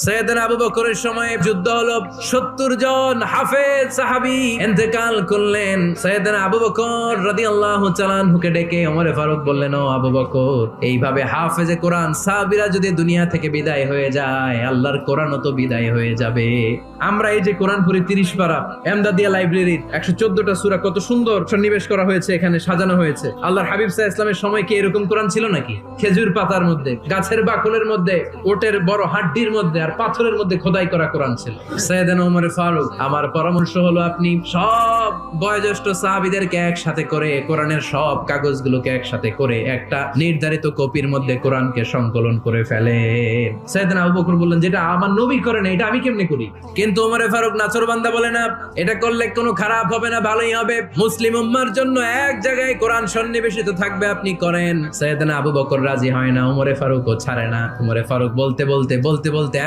সাইয়েদনা আবু বকরের সময় যুদ্ধ হলো, 70 জন হাফেজ সাহাবী ইন্তেকাল করলেন। সাইয়েদনা আবু বকর রাদিয়াল্লাহু তাআলা আনহুকে ডেকে ওমর ফারুক বললেন, ও আবু বকর, এইভাবে হাফেজে কোরআন সাহাবীরা যদি দুনিয়া থেকে বিদায় হয়ে যায়, আল্লাহর কোরআনও তো বিদায় হয়ে যাবে। আমরা এই যে কোরআন পড়ি 30 পারা, এমদাদিয়া লাইব্রেরির 114টা সূরা, কত সুন্দর সন্নিবেশ করা হয়েছে, এখানে সাজানো হয়েছে। আল্লাহর হাবিব সাল্লাল্লাহু আলাইহি ওয়াসাল্লামের সময় কি এরকম কোরআন ছিল নাকি? খেজুর পাতার মধ্যে, গাছের বাকলের মধ্যে, ওটের বড় হাড্ডির মধ্যে আর পাথরের মধ্যে খোদাই করা কোরআন ছিল। সাইয়েদনা ওমর ফারুক, আমার পরামর্শ হলো আপনি সব বয়োজ্যেষ্ঠ সাহাবীদেরকে একসাথে করে কোরআনের সব কাগজগুলোকে একসাথে করে একটা নির্ধারিত কপির মধ্যে কোরআনকে সংকলন করে ফেলে। সাইয়েদনা আবু বকর বললেন, যেটা আমার নবী করে না, এটা আমি কেমনে করি? কিন্তু ওমর ফারুক নাছোড়বান্দা বলে না, এটা করলে কোনো খারাপ হবে না, ভালোই হবে। মুসলিম উম্মার জন্য এক জায়গায় কোরআন সন্নিবেশিত থাকবে, আপনি করেন। সাইয়েদনা আবু বকর রাজি হয় না, ওমর ফারুকও ছাড়ে না। ওমর ফারুক বলতে বলতে